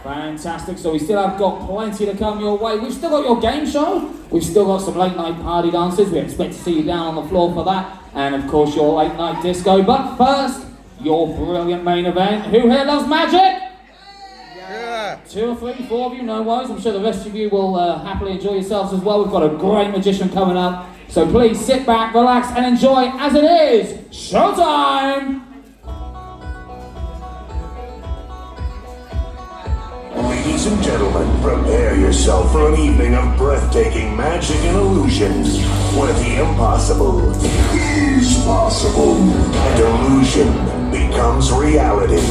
Fantastic. So we still have got plenty to come your way. We've still got your game show. We've still got some late night party dances. We expect to see you down on the floor for that. And of course your late night disco. But first, your brilliant main event. Who here loves magic? Yeah. 2 or 3, 4 of you, no worries. I'm sure the rest of you will happily enjoy yourselves as well. We've got a great magician coming up. So please sit back, relax and enjoy as it is showtime! Ladies and gentlemen, prepare yourself for an evening of breathtaking magic and illusions, where the impossible is possible, and illusion becomes reality.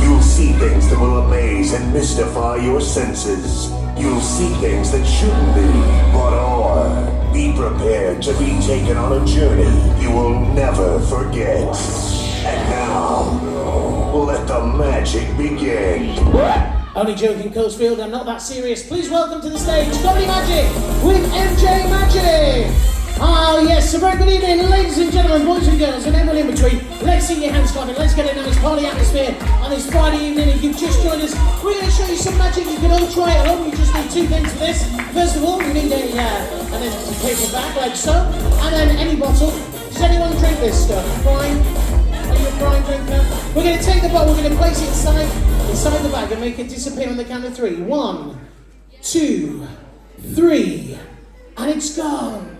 You'll see things that will amaze and mystify your senses. You'll see things that shouldn't be, but are. Be prepared to be taken on a journey you will never forget. And now, let the magic begin. Only joking, Coastfield, I'm not that serious. Please welcome to the stage, Comedy Magic with MJ Magic. Oh yes, a very good evening, ladies and gentlemen, boys and girls, and everyone in between. Let's see your hands clapping, let's get in on this party atmosphere on this Friday evening. If you've just joined us, we're going to show you some magic you can all try at home. You just need 2 things for this. First of all, you need an empty paper bag like so, and then any bottle. Does anyone drink this stuff? Brian? Are you a Brian drinker? We're going to take the bottle, we're going to place it inside the bag and make it disappear on the count of 3. 1, 2, 3, and it's gone.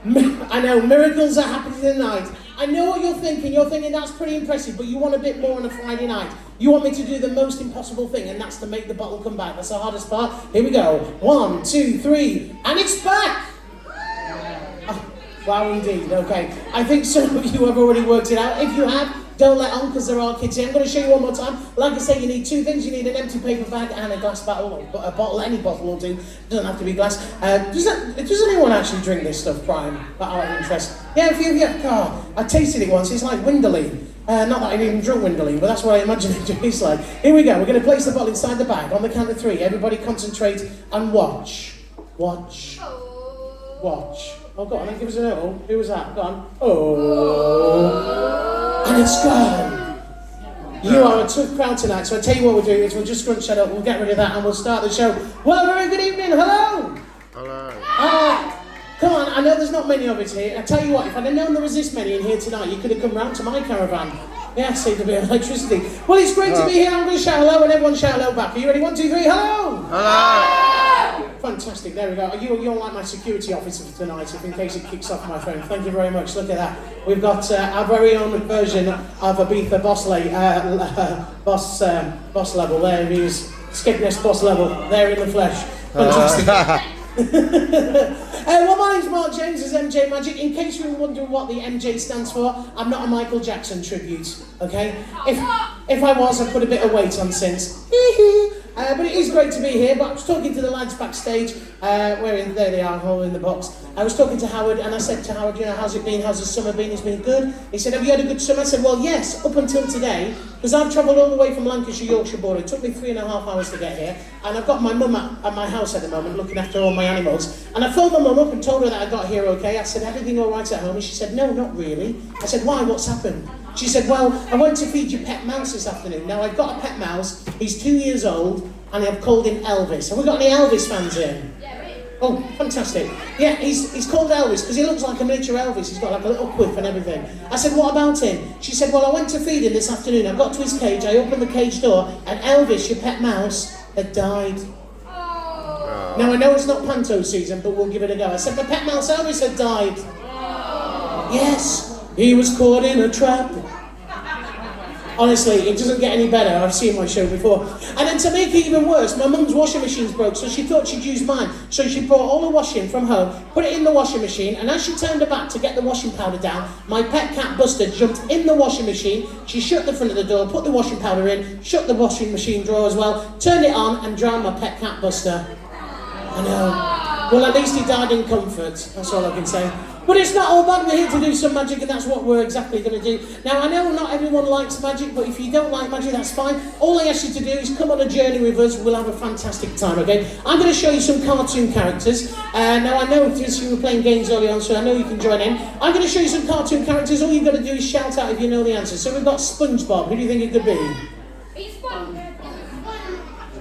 I know, miracles are happening tonight. I know what you're thinking. You're thinking that's pretty impressive, but you want a bit more on a Friday night. You want me to do the most impossible thing, and that's to make the bottle come back. That's the hardest part. Here we go. 1, 2, 3, and it's back! Oh, wow, indeed. Okay. I think some of you have already worked it out. If you have, don't let on, because there are kids here. I'm going to show you one more time. Like I say, you need 2 things. You need an empty paper bag and a glass bottle. A bottle, any bottle will do. It doesn't have to be glass. Does anyone actually drink this stuff, Brian? That out of interest? Yeah, a few of you. Oh, I tasted it once. It's like Winderling. Not that I've even drunk Winderling, but that's what I imagine it tastes like. Here we go. We're going to place the bottle inside the bag. On the count of 3, everybody concentrate and watch. Watch. Watch. Oh, go on, then give us an oh. Who was that? Go on. Oh. And it's gone. You are a tough crowd tonight, so I tell you what we'll do is we'll just scrunch that up, we'll get rid of that, and we'll start the show. Well, very good evening. Hello. Hello. Come on, I know there's not many of us here. I tell you what, if I'd have known there was this many in here tonight, you could have come round to my caravan. Yeah, saved a bit of electricity. Well, it's great to be here. I'm going to shout hello, and everyone shout hello back. Are you ready? 1, 2, 3, hello! Hello! Fantastic, there we go. You're like my security officer for tonight, if in case it kicks off my phone. Thank you very much, look at that. We've got our very own version of Ibiza boss level. There he is, Skipness boss level, there in the flesh. Fantastic. Well, my name's Mark James, this is MJ Magic. In case you were wondering what the MJ stands for, I'm not a Michael Jackson tribute, okay? If I was, I'd put a bit of weight on since. But it is great to be here. But I was talking to the lads backstage, there they are, all in the box. I was talking to Howard, and I said to Howard, you know, how's it been? How's the summer been? It's been good. He said, have you had a good summer? I said, well, yes, up until today, because I've travelled all the way from Lancashire, Yorkshire border. It took me 3.5 hours to get here, and I've got my mum at my house at the moment, looking after all my animals. And I phoned my mum up and told her that I got here okay. I said, everything all right at home? And she said, no, not really. I said, why? What's happened? She said, well, I went to feed your pet mouse this afternoon. Now, I've got a pet mouse. He's 2 years old, and I've called him Elvis. Have we got any Elvis fans here? Oh, fantastic. Yeah, he's called Elvis because he looks like a miniature Elvis. He's got like a little quiff and everything. I said, what about him? She said, well, I went to feed him this afternoon. I got to his cage, I opened the cage door, and Elvis, your pet mouse, had died. Oh. Now, I know it's not panto season, but we'll give it a go. I said, the pet mouse Elvis had died. Oh. Yes, he was caught in a trap. Honestly, it doesn't get any better. I've seen my show before. And then to make it even worse, my mum's washing machine's broke, so she thought she'd use mine. So she brought all the washing from home, put it in the washing machine, and as she turned her back to get the washing powder down, my pet cat Buster jumped in the washing machine. She shut the front of the door, put the washing powder in, shut the washing machine drawer as well, turned it on, and drowned my pet cat Buster. I know. Well, at least he died in comfort. That's all I can say. But it's not all bad. We're here to do some magic, and that's what we're exactly going to do. Now, I know not everyone likes magic, but if you don't like magic, that's fine. All I ask you to do is come on a journey with us. We'll have a fantastic time, okay? I'm going to show you some cartoon characters. Now, I know you were playing games early on, so I know you can join in. I'm going to show you some cartoon characters. All you've got to do is shout out if you know the answer. So we've got SpongeBob. Who do you think it could be? It's SpongeBob.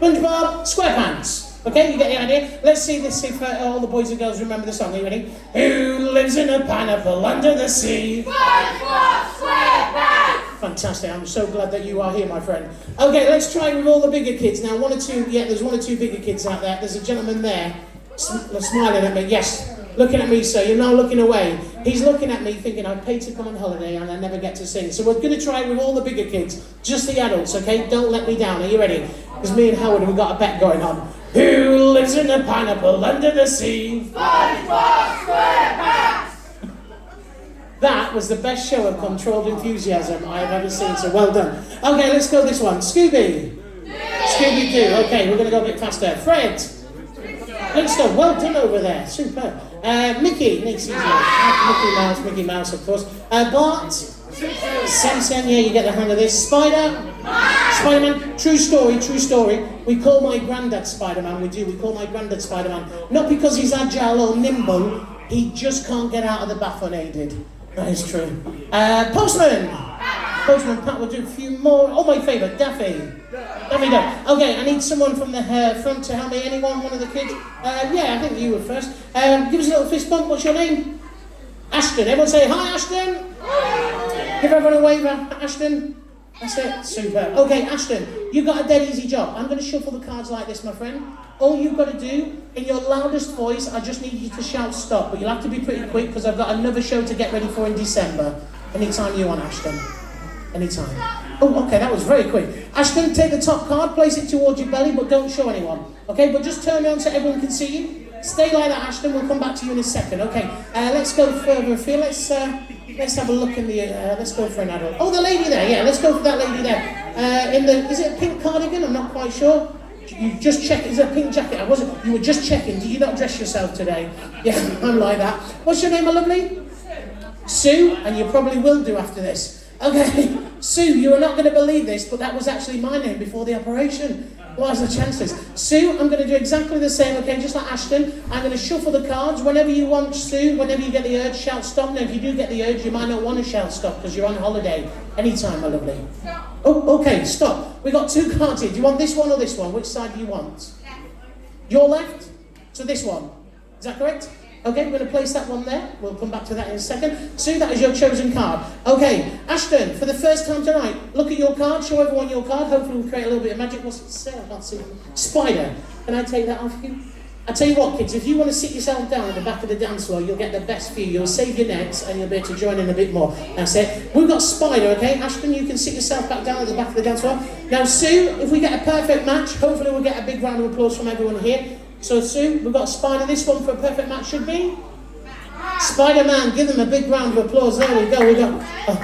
SpongeBob SquarePants. Okay, you get the idea? Let's see this, if all the boys and girls remember the song. Are you ready? Who lives in a pineapple under the sea? SpongeBob SquarePants! Fantastic, I'm so glad that you are here, my friend. Okay, let's try with all the bigger kids. Now, there's one or two bigger kids out there. There's a gentleman there, smiling at me. Yes, looking at me, sir. You're now looking away. He's looking at me thinking, I paid to come on holiday and I never get to sing. So we're going to try with all the bigger kids, just the adults, okay? Don't let me down. Are you ready? Because me and Howard, we've got a bet going on. Who lives in a pineapple under the sea? SpongeBob SquarePants! That was the best show of controlled enthusiasm I have ever seen, so well done. Okay, let's go this one. Scooby. Scooby-Doo. Okay, we're going to go a bit faster. Fred. Let's go. Well done over there. Super. Mickey. Next easier. Mickey Mouse, of course. Bart. Simpson. Yeah, you get the hang of this. Spider-Man. True story. We call my granddad Spider-Man. We call my granddad Spider-Man. Not because he's agile or nimble. He just can't get out of the bath unaided. That is true. Postman Pat will do a few more. Oh, my favourite, Daffy Duck. Okay, I need someone from the front to help me. Anyone? One of the kids? Yeah, I think you were first. Give us a little fist bump. What's your name? Ashton. Everyone say hi, Ashton. Give everyone a wave, Ashton. That's it. Super. Okay, Ashton, you've got a dead easy job. I'm going to shuffle the cards like this, my friend. All you've got to do, in your loudest voice, I just need you to shout stop. But you'll have to be pretty quick because I've got another show to get ready for in December. Anytime you want, Ashton. Anytime. Oh, okay, that was very quick. Ashton, take the top card, place it towards your belly, but don't show anyone. Okay, but just turn around so everyone can see you. Stay like that, Ashton. We'll come back to you in a second. Okay, let's go further afield. Let's have a look in the. Let's go for an adult. Oh, the lady there. Yeah, let's go for that lady there. Is it a pink cardigan? I'm not quite sure. You just check. Is it a pink jacket? You were just checking. Did you not dress yourself today? Yeah, I'm like that. What's your name, my lovely? Sue, and you probably will do after this. Okay, Sue, you are not going to believe this, but that was actually my name before the operation. What are the chances? Sue, I'm going to do exactly the same, okay, just like Ashton. I'm going to shuffle the cards. Whenever you want, Sue, whenever you get the urge, shout stop. Now, if you do get the urge, you might not want to shout stop because you're on holiday. Anytime, my lovely. Oh, okay, stop. We got two cards here. Do you want this one or this one? Which side do you want? Your left? So this one. Is that correct? Okay, we're going to place that one there. We'll come back to that in a second. Sue, that is your chosen card. Okay, Ashton, for the first time tonight, look at your card. Show everyone your card. Hopefully we'll create a little bit of magic. What's it say? I can't see. Spider. Can I take that off you? I tell you what, kids, if you want to sit yourself down at the back of the dance floor, you'll get the best view. You'll save your necks and you'll be able to join in a bit more. That's it. We've got Spider, okay? Ashton, you can sit yourself back down at the back of the dance floor. Now, Sue, if we get a perfect match, hopefully we'll get a big round of applause from everyone here. So, Sue, we've got Spider. This one for a perfect match should be Spider-Man. Give them a big round of applause. There we go. Oh.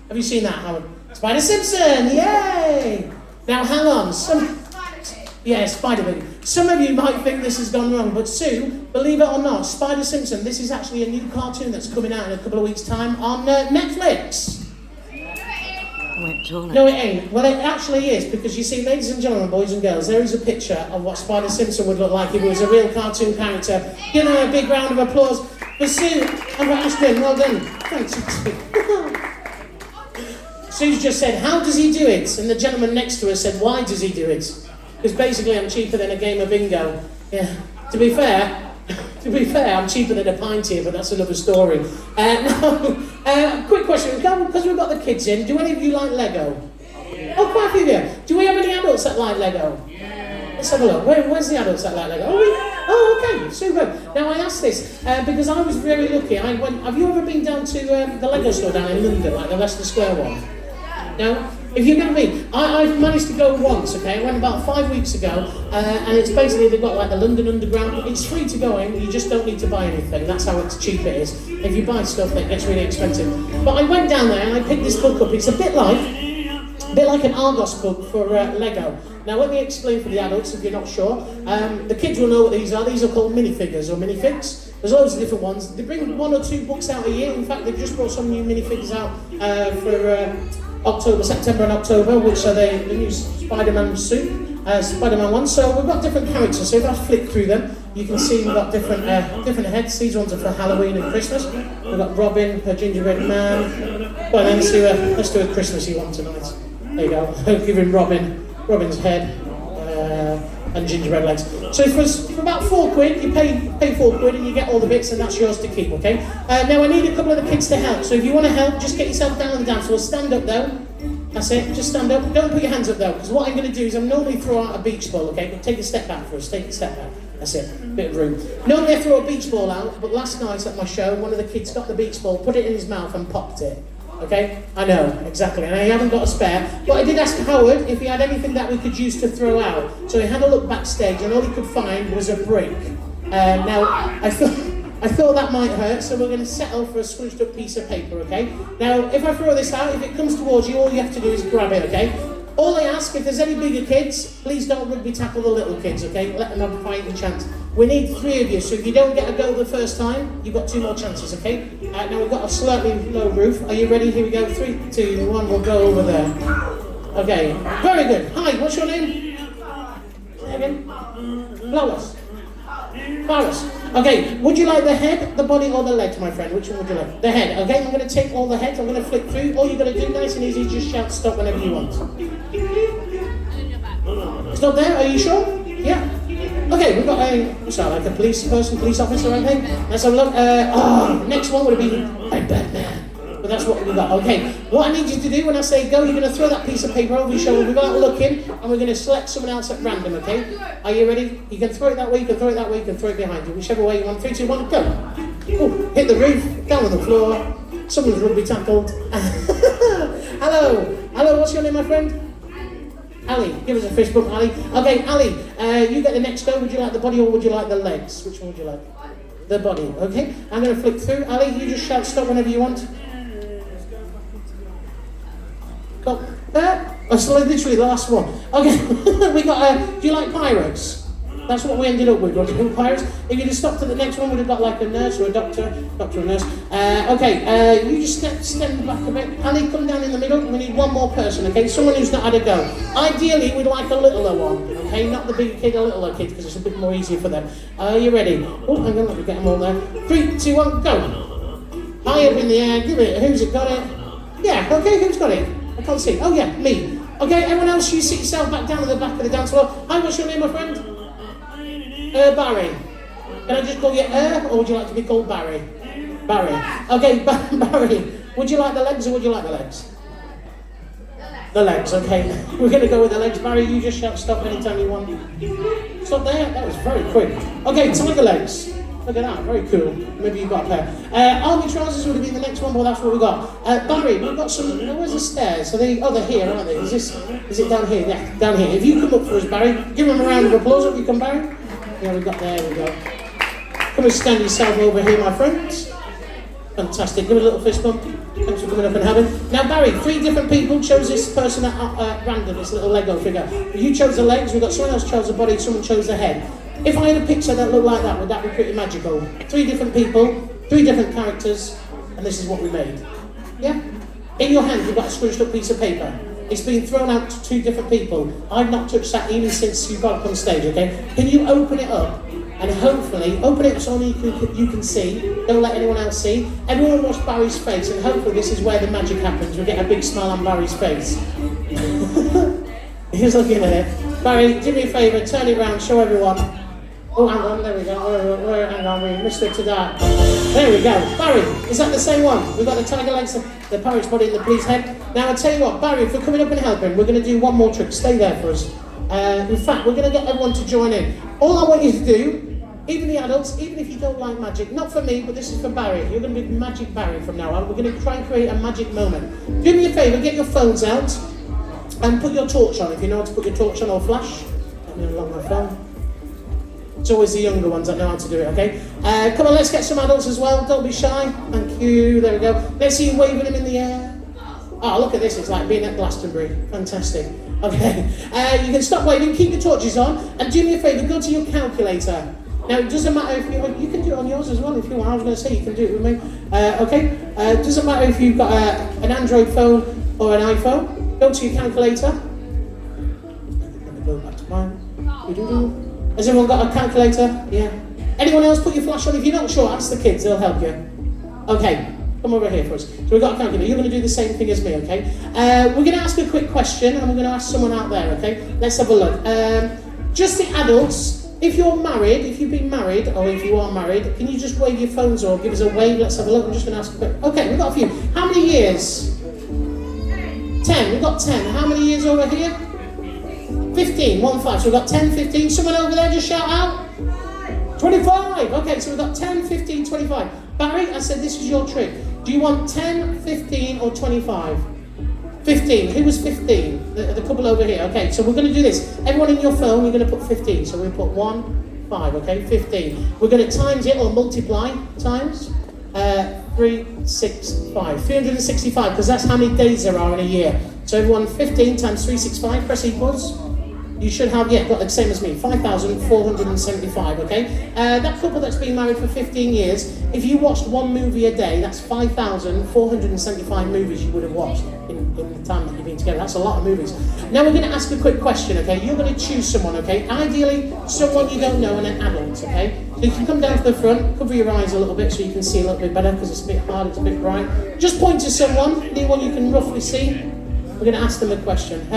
Have you seen that, Howard? Spider Simpson. Yay! Now, hang on. Spider-Man. Some of you might think this has gone wrong, but Sue, believe it or not, Spider Simpson, this is actually a new cartoon that's coming out in a couple of weeks' time on Netflix. No, it ain't. Well, it actually is, because you see, ladies and gentlemen, boys and girls, there is a picture of what Spider Simpson would look like if he was a real cartoon character. Give them a big round of applause for Sue and for Ashton. Well done. Thanks. Sue's just said, how does he do it? And the gentleman next to her said, why does he do it? Because basically I'm cheaper than a game of bingo. Yeah. To be fair, I'm cheaper than a pint here, but that's another story. Quick question, because we've got the kids in, do any of you like Lego? Oh, quite a few of you. Do we have any adults that like Lego? Let's have a look. Where's the adults that like Lego? Oh, okay, super. Now I asked this because I was very lucky. Have you ever been down to the Lego store down in London, like the Leicester Square one? No? If you've never been, I've managed to go once, okay? I went about 5 weeks ago, and it's basically, they've got like the London Underground. It's free to go in, you just don't need to buy anything. That's how cheap it is. If you buy stuff, it gets really expensive. But I went down there and I picked this book up. It's a bit like an Argos book for Lego. Now let me explain for the adults if you're not sure. The kids will know what these are. These are called minifigures or minifigs. There's loads of different ones. They bring 1 or 2 books out a year. In fact, they've just brought some new minifigs out for September and October, which are the new Spider-Man suit, Spider-Man ones. So we've got different characters. So if I flick through them, you can see we've got different heads. These ones are for Halloween and Christmas. We've got Robin, her gingerbread man. Well, then let's do a Christmassy one tonight. There you go. Give him Robin's head. and gingerbread legs. So for about £4, you pay £4 and you get all the bits, and that's yours to keep, okay? Now I need a couple of the kids to help, so if you want to help, just get yourself down on the dance floor, stand up though. That's it, just stand up. Don't put your hands up though, because what I'm going to do is I'm normally throw out a beach ball, okay? But take a step back for us, take a step back. That's it, bit of room. Normally I throw a beach ball out, but last night at my show, one of the kids got the beach ball, put it in his mouth and popped it. Okay? I know, exactly, and I haven't got a spare. But I did ask Howard if he had anything that we could use to throw out. So he had a look backstage, and all he could find was a brick. Now, I thought that might hurt, so we're going to settle for a scrunched up piece of paper, okay? Now, if I throw this out, if it comes towards you, all you have to do is grab it, okay? All I ask, if there's any bigger kids, please don't rugby tackle the little kids, okay? Let them have a fighting chance. We need 3 of you, so if you don't get a go the first time, you've got 2 more chances, okay? Now we've got a slightly low roof. Are you ready? Here we go. 3, 2, 1, we'll go over there. Okay, very good. Hi, what's your name? Say again. Lois. Lois. Okay, would you like the head, the body, or the legs, my friend? Which one would you like? The head, okay? I'm going to take all the heads, I'm going to flick through. All you've got to do, nice and easy, just shout stop whenever you want. Stop there, are you sure? Yeah. Okay, we've got like a police officer, I think. Let's have a look. Next one would have been a Batman. But that's what we've got. Okay, what I need you to do when I say go, you're going to throw that piece of paper over your shoulder without looking, and we're going to select someone else at random, okay? Are you ready? You can throw it that way, you can throw it that way, you can throw it behind you. Whichever way you want. 3, 2, 1, go. Oh, hit the roof, down on the floor. Someone's rugby tackled. Hello. Hello, what's your name, my friend? Ali, give us a fist bump, Ali. Okay, Ali, you get the next go. Would you like the body or would you like the legs? Which one would you like? The body, okay. I'm going to flick through. Ali, you just shout stop whenever you want. Stop. That's literally the last one. Okay, we got, do you like pirates? That's what we ended up with, Roger. Pirates. If you just stop to the next one, we'd have got like a nurse or a doctor or nurse. Okay, you just stand back a bit. Ali, come down in the middle. We need one more person, okay? Someone who's not had a go. Ideally, we'd like a littler one, okay? Not the big kid, a littler kid, because it's a bit more easier for them. Are you ready? Oh, hang on, let me get them all there. 3, 2, 1, go. High up in the air, give it. Who's it got it? Yeah, okay, who's got it? I can't see. Oh, yeah, me. Okay, everyone else, you sit yourself back down at the back of the dance floor. Hi, what's your name, my friend? Barry. Can I just call you or would you like to be called Barry? Barry. Okay, Barry. Would you like the legs or would you like the legs? The legs, okay. We're going to go with the legs. Barry, you just shout stop anytime you want. Stop there? That was very quick. Okay, tiger legs. Look at that, very cool. Maybe you've got a pair. Army trousers would have been the next one, but that's what we got. Barry, we've got some. Where's the stairs? Are they? Oh, they're here, aren't they? Is it down here? Yeah, down here. If you come up for us, Barry, give them a round of applause. Up you come, Barry. Yeah, there we go. Come and stand yourself over here, my friends. Fantastic. Give it a little fist bump. Thanks for coming up and having. Now, Barry, 3 different people chose this person at random, this little Lego figure. You chose the legs, we've got someone else chose the body, someone chose the head. If I had a picture that looked like that, would that be pretty magical? 3 different people, 3 different characters, and this is what we made. Yeah? In your hand, you've got a scrunched up piece of paper. It's been thrown out to 2 different people. I've not touched that even since you got up on stage, okay? Can you open it up? And hopefully, open it so only you can see. Don't let anyone else see. Everyone watch Barry's face, and hopefully this is where the magic happens. We get a big smile on Barry's face. He's looking at it. Barry, do me a favour, turn it around, show everyone. Oh, hang on, there we go. Hang on, we missed it to that. There we go. Barry, is that the same one? We've got the tiger legs, the pirate's body, and the police head. Now, I'll tell you what, Barry, if we're coming up and helping, we're going to do one more trick. Stay there for us. In fact, we're going to get everyone to join in. All I want you to do, even the adults, even if you don't like magic, not for me, but this is for Barry. You're going to be Magic Barry from now on. We're going to try and create a magic moment. Do me a favour, get your phones out and put your torch on. If you know how to put your torch on or flash. Let me unlock my phone. It's always the younger ones that know how to do it, okay? Come on, let's get some adults as well. Don't be shy. Thank you. There we go. Let's see you waving them in the air. Oh, look at this. It's like being at Glastonbury. Fantastic. Okay. You can stop waving. Keep your torches on. And do me a favour. Go to your calculator. Now, it doesn't matter if you can do it on yours as well if you want. I was going to say you can do it with me. Okay? It doesn't matter if you've got an Android phone or an iPhone. Go to your calculator. Let me go back to mine. Has everyone got a calculator? Yeah. Anyone else put your flash on? If you're not sure, ask the kids. They'll help you. Okay. Come over here for us. So we've got a calculator. You're going to do the same thing as me, okay? We're going to ask a quick question and we're going to ask someone out there, okay? Let's have a look. Just the adults. If you're married, if you've been married, or if you are married, can you just wave your phones or give us a wave? Let's have a look. I'm just going to ask a quick. Okay, we've got a few. How many years? 10. We've got 10. How many years over here? 15. 1, 5. So we've got 10, 15. Someone over there just shout out. 25. Okay, so we've got 10, 15, 25. Barry, I said this is your trick. Do you want 10, 15, or 25? 15. Who was 15? The couple over here. Okay, so we're going to do this. Everyone in your phone, we're going to put 15. So we'll put 1, 5, okay? 15. We're going to times it or multiply times 3, 6, 5. 365, because that's how many days there are in a year. So everyone, 15 times 365, press equals. You should have, got the same as me, 5,475, okay? That couple that's been married for 15 years, if you watched one movie a day, that's 5,475 movies you would have watched in the time that you've been together. That's a lot of movies. Now we're going to ask a quick question, okay? You're going to choose someone, okay? Ideally, someone you don't know and an adult, okay? So you can come down to the front, cover your eyes a little bit so you can see a little bit better because it's a bit hard, it's a bit bright. Just point to someone, anyone you can roughly see. We're going to ask them a question.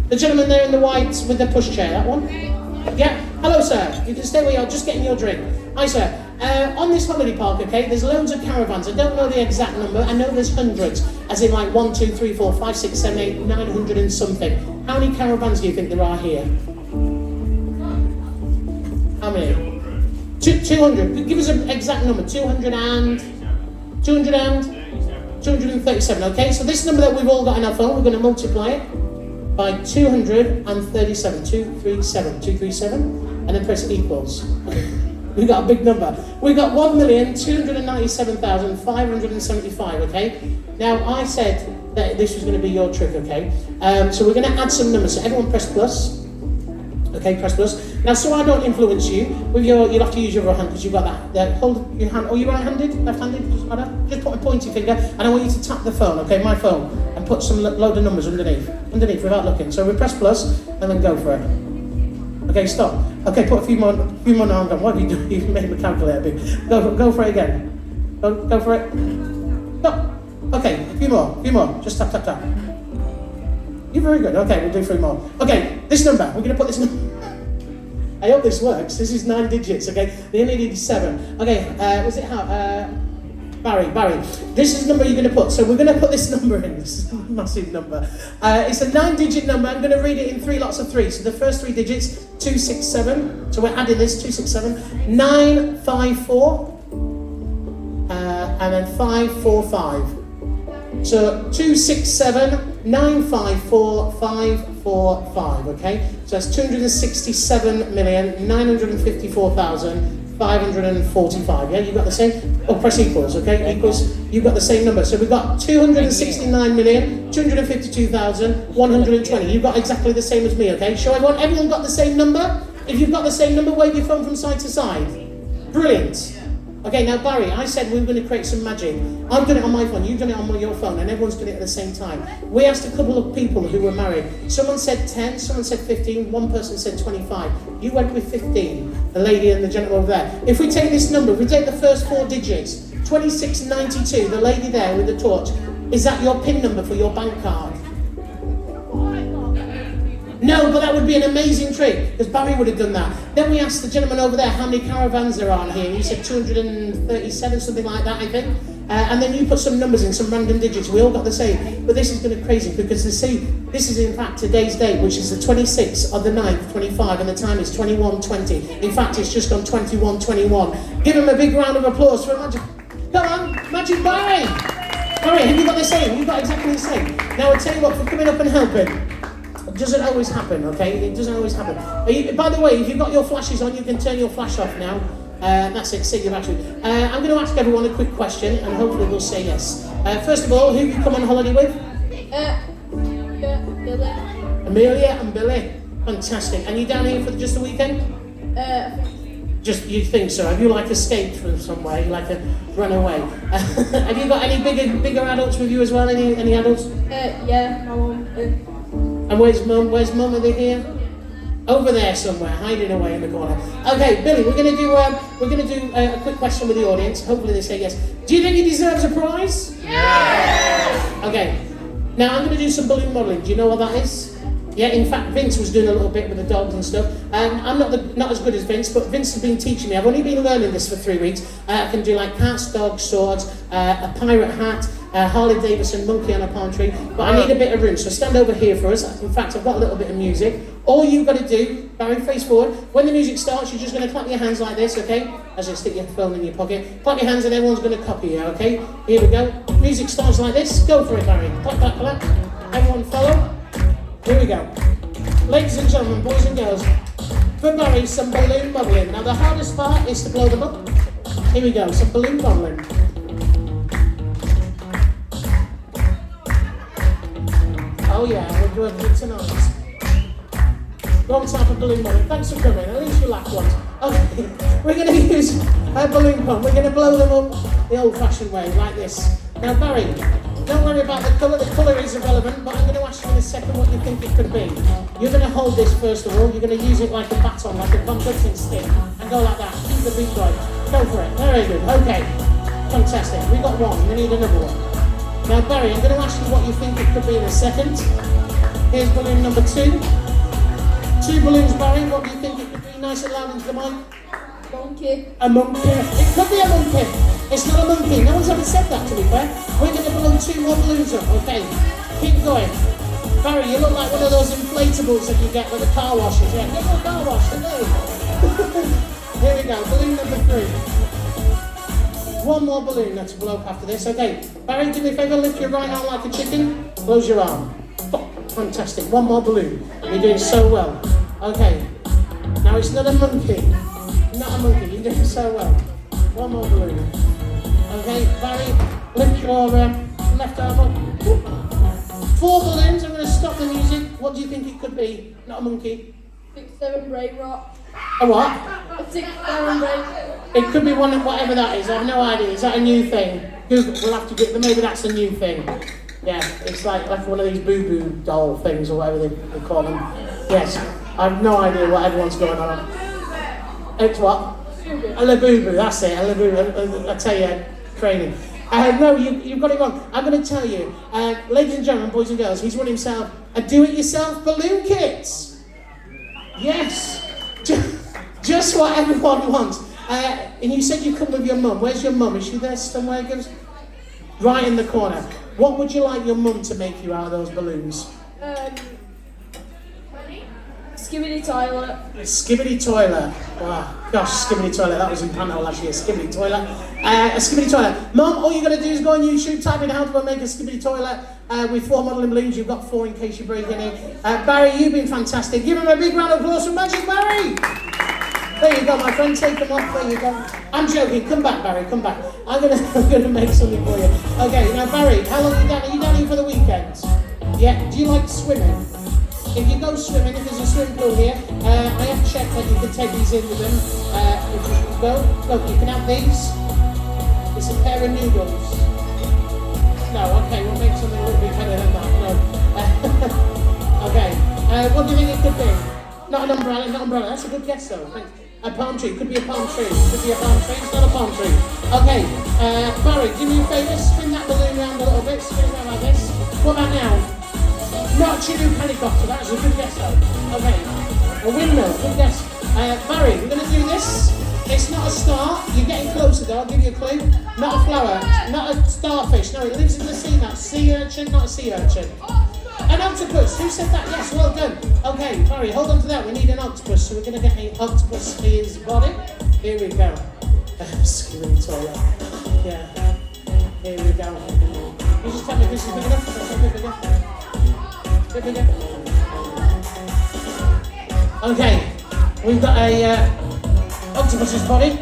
The gentleman there in the white with the pushchair, that one? Yeah. Hello, sir. You can stay where you are, just getting your drink. Hi, sir. On this holiday park, okay, there's loads of caravans. I don't know the exact number. I know there's hundreds, as in like 1, 2, 3, 4, 5, 6, 7, 8, 900 and something. How many caravans do you think there are here? How many? 200. Give us an exact number. 237. Okay, so this number that we've all got in our phone, we're going to multiply it by 237, 237, and then press equals. We've got a big number. We've got 1,297,575, okay? Now, I said that this was going to be your trick, okay? So we're going to add some numbers. So everyone press plus. Okay, press plus. Now, so I don't influence you, with you'll have to use your other hand because you've got that. Hold your hand. Are you right-handed? Left-handed? Doesn't matter. Just put a pointy finger, and I want you to tap the phone, okay, my phone, and put some load of numbers underneath without looking. So we press plus, and then go for it. Okay, stop. Okay, put a few more arms on. What have you done? You've made my calculator big. Go for it again. Go for it. Stop. Okay, a few more. Just tap, tap, tap. You're very good. Okay, we'll do 3 more. Okay, this number. We're going to put this number. I hope this works. This is 9 digits, okay? The only need is 7. Okay, was it how? Barry. This is the number you're going to put. So we're going to put this number in. This is a massive number. It's a 9-digit number. I'm going to read it in 3 lots of 3. So the first 3 digits, 267. So we're adding this, 267. 954. And then 545. So 267, 954, 545, okay? So that's 267,954,545. Yeah, you got the same? Oh, press equals, okay? Equals, you've got the same number. So we've got 269,252,120. You've got exactly the same as me, okay? Show everyone got the same number? If you've got the same number, wave your phone from side to side. Brilliant. Okay, now Barry, I said we were going to create some magic. I've done it on my phone, you've done it on your phone, and everyone's done it at the same time. We asked a couple of people who were married. Someone said 10, someone said 15, one person said 25. You went with 15, the lady and the gentleman over there. If we take this number, if we take the first 4 digits, 2692, the lady there with the torch, is that your PIN number for your bank card? No, but that would be an amazing trick, because Barry would have done that. Then we asked the gentleman over there how many caravans there are here. He said 237, something like that, I think. And then you put some numbers in, some random digits. We all got the same. But this is going to be crazy, because this is in fact today's date, which is the 26th of the 9th, 25, and the time is 21:20. In fact, it's just gone 21:21. Give him a big round of applause for Magic. Come on, Magic Barry! Barry, have you got the same? You've got exactly the same. Now, I'll tell you what, for coming up and helping. It doesn't always happen, okay? It doesn't always happen. By the way, if you've got your flashes on, you can turn your flash off now. That's it, save your battery. I'm going to ask everyone a quick question, and hopefully they'll say yes. First of all, who have you come on holiday with? Billy. Amelia and Billy. Fantastic. And you down here for just the weekend? Just, you think so? Have you escaped from somewhere? You run away? Have you got any bigger adults with you as well? Any adults? Yeah, my mum. And where's mum? Are they here? Over there somewhere, hiding away in the corner. Okay, Billy, we're going to do a quick question with the audience. Hopefully they say yes. Do you think he deserves a prize? Yeah. Okay. Now I'm going to do some balloon modelling. Do you know what that is? Yeah, in fact, Vince was doing a little bit with the dogs and stuff. I'm not as good as Vince, but Vince has been teaching me. I've only been learning this for 3 weeks. I can do like cats, dogs, swords, a pirate hat, Harley Davidson monkey on a palm tree. But I need a bit of room, so stand over here for us. In fact, I've got a little bit of music. All you've got to do, Barry, face forward. When the music starts, you're just going to clap your hands like this, okay? As you stick your phone in your pocket. Clap your hands and everyone's going to copy you, okay? Here we go. Music starts like this. Go for it, Barry. Clap, clap, clap. Everyone follow. Here we go. Ladies and gentlemen, boys and girls, for Barry, some balloon bubbling. Now the hardest part is to blow them up. Here we go, some balloon bubbling. Oh yeah, we're doing it tonight. Wrong type of balloon bubbling. Thanks for coming, at least you laughed once. Okay, we're going to use a balloon pump. We're going to blow them up the old-fashioned way, like this. Now Barry, don't worry about the colour is irrelevant, but I'm going to ask you in a second what you think it could be. You're going to hold this first of all, you're going to use it like a baton, like a conducting stick, and go like that, keep the beat going. Go for it, very good, okay. Fantastic, we got one, we need another one. Now Barry, I'm going to ask you what you think it could be in a second. Here's balloon number 2. 2 balloons, Barry, what do you think it could be? Nice and loud into the mic. Monkey. A monkey. It could be a monkey. It's not a monkey. No one's ever said that, to be fair. We're going to blow 2 more balloons up, okay? Keep going. Barry, you look like one of those inflatables that you get with the car washes. Yeah, get your car wash today. Here we go, balloon number 3. 1 more balloon to blow up after this. Okay, Barry, do me a favour, lift your right arm like a chicken. Close your arm. Oh, fantastic. 1 more balloon. You're doing so well. Okay, now it's not a monkey. Not a monkey, you're doing so well. 1 more balloon. Okay, Barry, lift your left arm up. 4 balloons, I'm going to stop the music. What do you think it could be? Not a monkey. 6-7 brain rot. A what? A 6-7 brain. It could be one of whatever that is, I have no idea. Is that a new thing? Google, we'll have to get, maybe that's a new thing. Yeah, it's like one of these boo-boo doll things or whatever they call them. Yes, I have no idea what everyone's going on. It's what? A labubu, that's it, a labubu, I tell you, training. No, you've got it wrong. I'm going to tell you, ladies and gentlemen, boys and girls, he's won himself a do-it-yourself balloon kit. Yes, just what everyone wants. And you said you come with your mum. Where's your mum? Is she there somewhere? Right in the corner. What would you like your mum to make you out of those balloons? Skibbity toilet. Skibbity toilet. Wow, gosh, skibbity toilet. That was in Panel last year. Skibbity toilet. A skibbity toilet. Mum, all you got to do is go on YouTube, type in how to make a skibbity toilet with 4 modelling balloons. You've got 4 in case you break any. Barry, you've been fantastic. Give him a big round of applause for Magic Barry. There you go, my friend. Take them off. There you go. I'm joking. Come back, Barry. Come back. I'm gonna make something for you. Okay, now Barry, how long are you down? Are you down here for the weekend? Yeah. Do you like swimming? If you go swimming, if there's a swimming pool here, I have checked that you can take these in with them. If you go, look, you can have these. It's a pair of noodles. No, okay, we'll make something a little bit better than that. No. Okay. What do you think it could be? Not an umbrella, not an umbrella. That's a good guess though. Thanks. A palm tree. Could be a palm tree. Could be a palm tree. It's not a palm tree. Okay. Barry, do me a favour. Spin that balloon around a little bit. Spin it around like this. What about now? Not a Chinook helicopter, that's a good guess though. Okay, a windmill, good guess. Barry, we're going to do this. It's not a star, you're getting closer though, I'll give you a clue. Not a flower, not a starfish, no, it lives in the sea now. Sea urchin, not a sea urchin. An octopus, who said that? Yes, well done. Okay, Barry, hold on to that, we need an octopus, so we're going to get an octopus for his body. Here we go. Screwy toilet. Yeah, here we go. You just tell me if this is big enough, that's a bit bigger. Okay, we've got a octopus's body.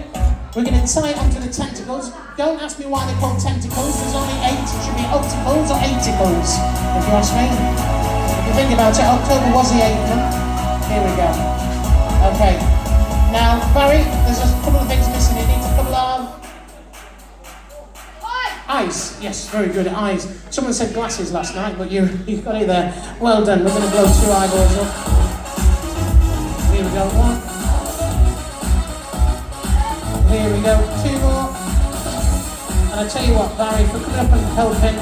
We're going to tie it onto the tentacles. Don't ask me why they're called tentacles. There's only 8. It should be octacles or eighticles, if you ask me. If you think about it, October was the 8th month. Here we go. Okay. Now, Barry, there's a couple of things missing. It needs a couple of eyes. Yes, very good. Eyes. Someone said glasses last night, but you've got it there. Well done. We're going to blow 2 eyeballs up. Here we go. 1. Here we go. 2 more. And I tell you what, Barry, for coming up and helping,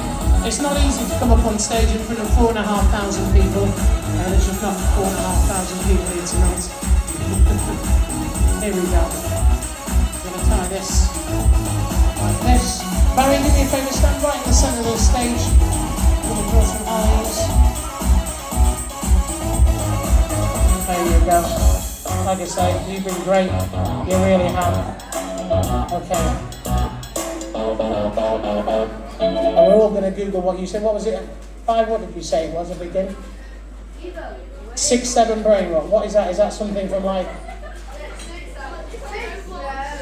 It's not easy to come up on stage in front of 4,500 people, and there's just not 4,500 people here tonight. Here we go. I'm going to tie this like this. Barry, do me a favour, stand right in the centre of the stage. I'm going to draw some eyes. There you go. Like I say, you've been great. You really have. Okay. And we're all going to Google what you said. What was it? 5, what did you say it was at the beginning? 6, 7 brain rot. What is that? Is that something from like...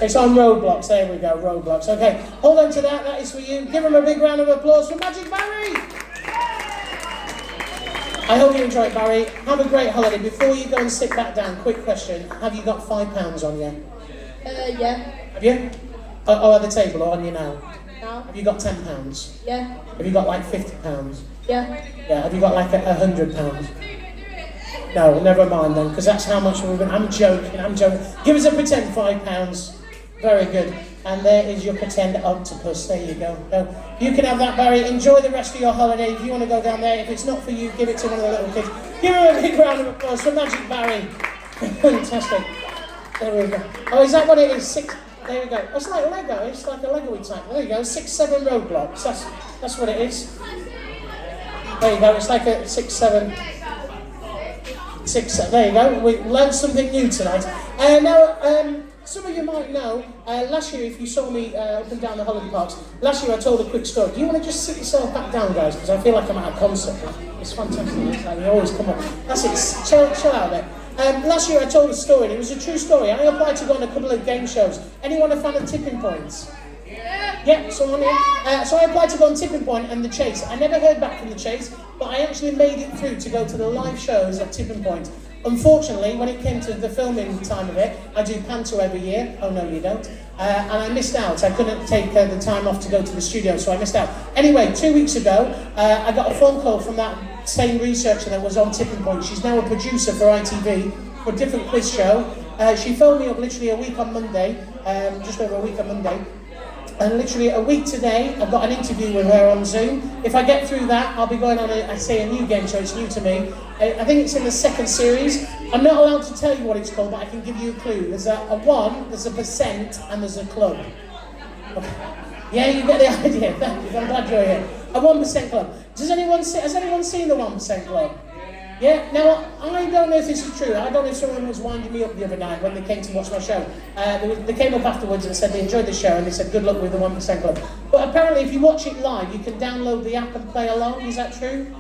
It's on Roblox. There we go, Roblox. Okay, hold on to that. That is for you. Give him a big round of applause for Magic Barry. I hope you enjoy it, Barry. Have a great holiday. Before you go and sit back down, quick question. Have you got £5 on you? Yeah. Have you? Or at the table, or on you now? Now? Have you got £10? Yeah. Have you got like £50? Yeah. Yeah, have you got like £100? No, never mind then, because that's how much we're going to... I'm joking. Give us a pretend £5. Very good. And there is your pretend octopus. There you go. So you can have that, Barry. Enjoy the rest of your holiday. If you want to go down there, if it's not for you, give it to one of the little kids. Give him a big round of applause for Magic Barry. Fantastic. There we go. Oh, is that what it is? 6... There we go. It's like Lego. It's like a Lego type. There you go. 6, 7 roadblocks. That's what it is. There you go. It's like a 6, 7... 6, 7. There you go. We learned something new tonight. Now, some of you might know, last year, if you saw me up and down the holiday parks, last year I told a quick story. Do you want to just sit yourself back down, guys? Because I feel like I'm at a concert. It's fantastic. It's like you always come up. That's it. Chill out there. Last year I told a story, and it was a true story. I applied to go on a couple of game shows. Anyone a fan of Tipping Points? Yeah, someone here. So I applied to go on Tipping Point and The Chase. I never heard back from The Chase, but I actually made it through to go to the live shows at Tipping Point. Unfortunately, when it came to the filming time of it, I do Panto every year. Oh no, you don't. And I missed out. I couldn't take the time off to go to the studio, so I missed out. Anyway, 2 weeks ago, I got a phone call from that same researcher that was on Tipping Point. She's now a producer for ITV for a different quiz show. She phoned me up literally a week on Monday, just over a week on Monday. And literally a week today, I've got an interview with her on Zoom. If I get through that, I'll be going on a new game show. It's new to me. I think it's in the 2nd series. I'm not allowed to tell you what it's called, but I can give you a clue. There's a 1, there's a percent, and there's a club. Okay. Yeah, you get the idea. Thank you. I'm glad you're here. A 1% club. Has anyone seen the 1% club? Yeah, now, I don't know if this is true. I don't know if someone was winding me up the other night when they came to watch my show. They came up afterwards and said they enjoyed the show, and they said good luck with the 1% Club. But apparently if you watch it live, you can download the app and play along. Is that true?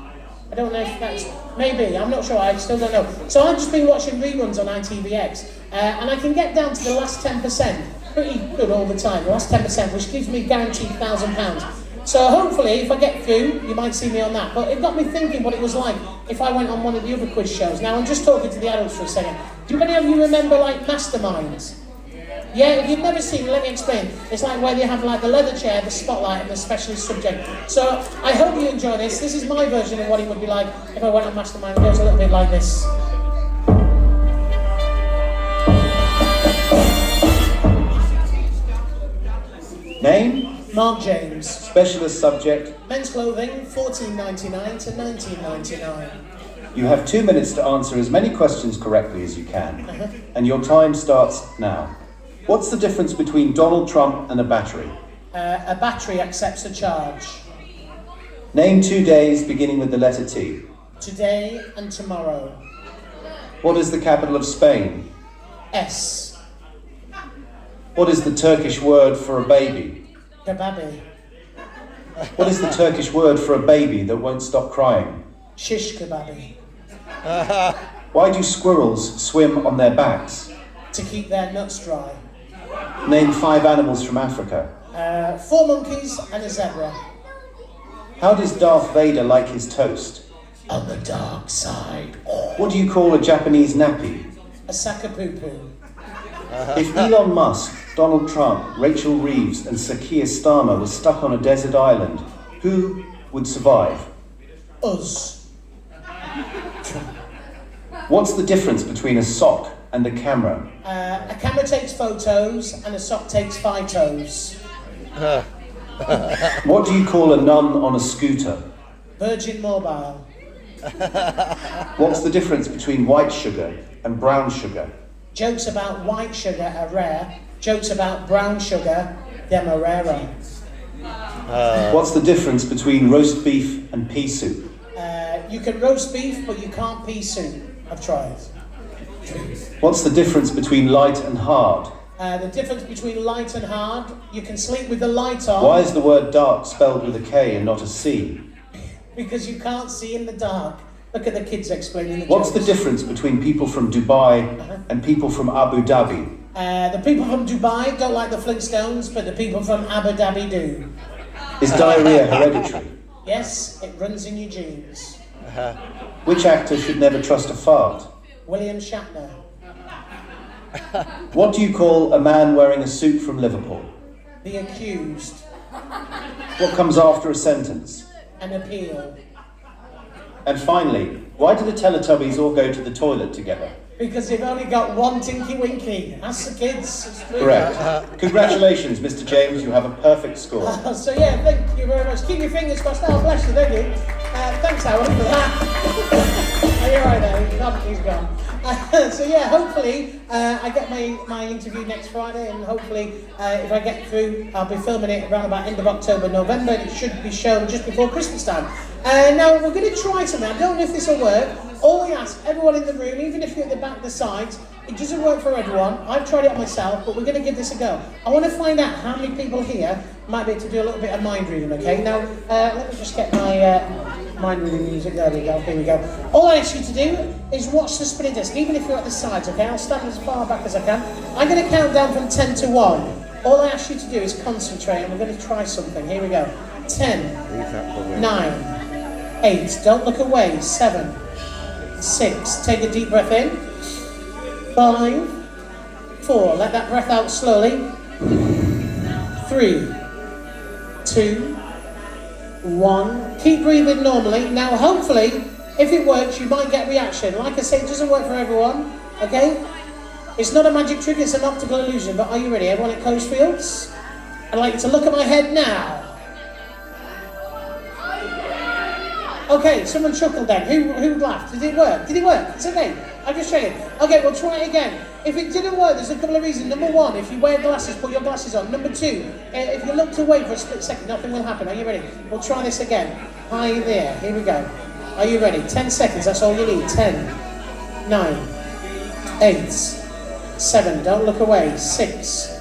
I don't know if that's... Maybe, I'm not sure. I still don't know. So I've just been watching reruns on ITVX, and I can get down to the last 10%. Pretty good all the time, the last 10%, which gives me guaranteed £1,000. So hopefully, if I get through, you might see me on that. But it got me thinking what it was like if I went on one of the other quiz shows. Now, I'm just talking to the adults for a second. Do any of you remember, like, Masterminds? Yeah, if you've never seen it, let me explain. It's like where they have, like, the leather chair, the spotlight, and the specialist subject. So I hope you enjoy this. This is my version of what it would be like if I went on Mastermind. It goes a little bit like this. Name? Mark James. Specialist subject? Men's clothing, $14.99 to $19.99. You have 2 minutes to answer as many questions correctly as you can. And your time starts now. What's the difference between Donald Trump and a battery? A battery accepts a charge. Name 2 days beginning with the letter T. Today and tomorrow. What is the capital of Spain? S. What is the Turkish word for a baby? Kebabi. What is the Turkish word for a baby that won't stop crying? Shish kebabi. Why do squirrels swim on their backs? To keep their nuts dry. Name 5 animals from Africa. 4 monkeys and a zebra. How does Darth Vader like his toast? On the dark side. What do you call a Japanese nappy? A sack of poo-poo. If Elon Musk, Donald Trump, Rachel Reeves and Sir Keir Starmer were stuck on a desert island, who would survive? Us. What's the difference between a sock and a camera? A camera takes photos and a sock takes phytos. What do you call a nun on a scooter? Virgin Mobile. What's the difference between white sugar and brown sugar? Jokes about white sugar are rare. Jokes about brown sugar, them are rarer. What's the difference between roast beef and pea soup? You can roast beef, but you can't pea soup. I've tried. What's the difference between light and hard? The difference between light and hard, you can sleep with the light on. Why is the word dark spelled with a K and not a C? Because you can't see in the dark. Look at the kids explaining the What's the jokes. difference between people from Dubai and people from Abu Dhabi? The people from Dubai don't like the Flintstones, but the people from Abu Dhabi do. Is diarrhea hereditary? Yes, it runs in your genes. Which actor should never trust a fart? William Shatner. What do you call a man wearing a suit from Liverpool? The accused. What comes after a sentence? An appeal. And finally, why do the Teletubbies all go to the toilet together? Because they've only got one Tinky Winky. Ask the kids. It's true. Correct. Congratulations, Mr. James, you have a perfect score. So yeah, thank you very much. Keep your fingers crossed. Oh, bless you, thank you. Thanks, Howard, for that. Oh, you're right there. He's gone. So yeah, hopefully I get my interview next Friday, and hopefully if I get through, I'll be filming it around about end of October, November, and it should be shown just before Christmas time. Now we're going to try something. I don't know if this will work. All we ask everyone in the room, even if you're at the back, the sides, it doesn't work for everyone. I've tried it on myself, but we're going to give this a go. I want to find out how many people here might be able to do a little bit of mind reading. Okay, now let me just get my mind reading music. There we go. Here we go. All I ask you to do is watch the spinning disc, even if you're at the sides. Okay, I'll stand as far back as I can. I'm going to count down from 10 to 1. All I ask you to do is concentrate, and we're going to try something. Here we go. 10, 9, 8. Don't look away. 7, 6. Take a deep breath in. 5, 4. Let that breath out slowly. 3, 2, 1. Keep breathing normally. Now, hopefully, if it works, you might get reaction. Like I say, it doesn't work for everyone. Okay? It's not a magic trick, it's an optical illusion. But are you ready? Everyone at Coastfields? I'd like you to look at my head now. Okay, someone chuckled then. Who laughed? Did it work? Did it work? It's okay. I'm just checking. Okay, we'll try it again. If it didn't work, there's a couple of reasons. Number 1, if you wear glasses, put your glasses on. Number 2, if you look away for a split second, nothing will happen. Are you ready? We'll try this again. Hi there. Here we go. Are you ready? 10 seconds. That's all you need. 10, 9, 8, 7. Don't look away. 6,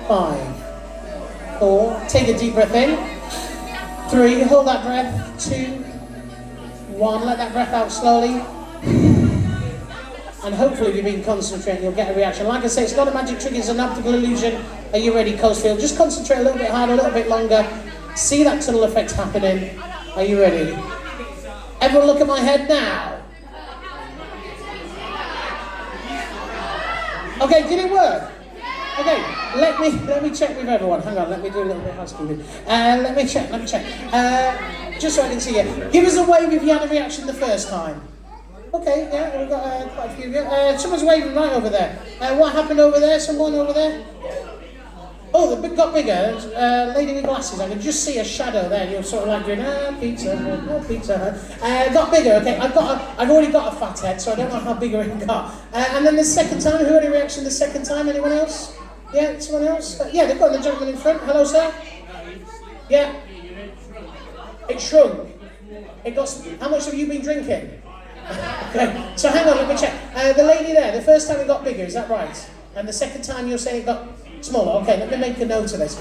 5, 4. Take a deep breath in. 3. Hold that breath. 2, 1. Let that breath out slowly. And hopefully if you've been concentrating, you'll get a reaction. Like I say, it's not a magic trick, it's an optical illusion. Are you ready, Coastfield? Just concentrate a little bit harder, a little bit longer. See that tunnel effect happening. Are you ready? Everyone look at my head now. Okay, did it work? Okay, let me check with everyone. Hang on, let me do a little bit of housekeeping. Let me check. Just so I can see you. Give us a wave if you had a reaction the first time. Okay, yeah, we've got quite a few of you. Someone's waving right over there. What happened over there? Someone over there? Oh, the bit got bigger. Lady with glasses. I can just see a shadow there. You're sort of like doing, pizza, pizza. Got bigger. Okay, I've already got a fat head, so I don't know how bigger it got. And then the second time, who had a reaction the second time? Anyone else? Yeah, someone else? Yeah, they've got the gentleman in front. Hello, sir. Yeah. It shrunk. It got. How much have you been drinking? Okay, so hang on, let me check. The lady there, the first time it got bigger, is that right? And the second time you're saying it got smaller? Okay, let me make a note of this.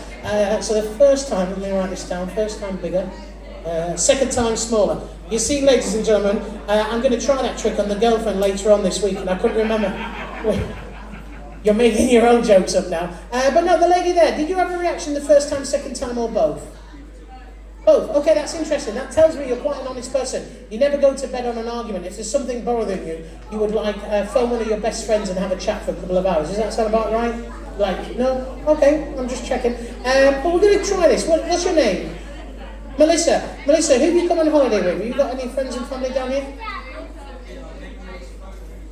So the first time, let me write this down, first time bigger, second time smaller. You see, ladies and gentlemen, I'm going to try that trick on the girlfriend later on this week, and I couldn't remember. Wait, you're making your own jokes up now. But no, the lady there, did you have a reaction the first time, second time, or both? Both. Okay, that's interesting. That tells me you're quite an honest person. You never go to bed on an argument. If there's something bothering you, you would like phone one of your best friends and have a chat for a couple of hours. Does that sound about right? Like, no? Okay, I'm just checking. But we're going to try this. What's your name? Melissa. Melissa, who have you come on holiday with? Have you got any friends and family down here?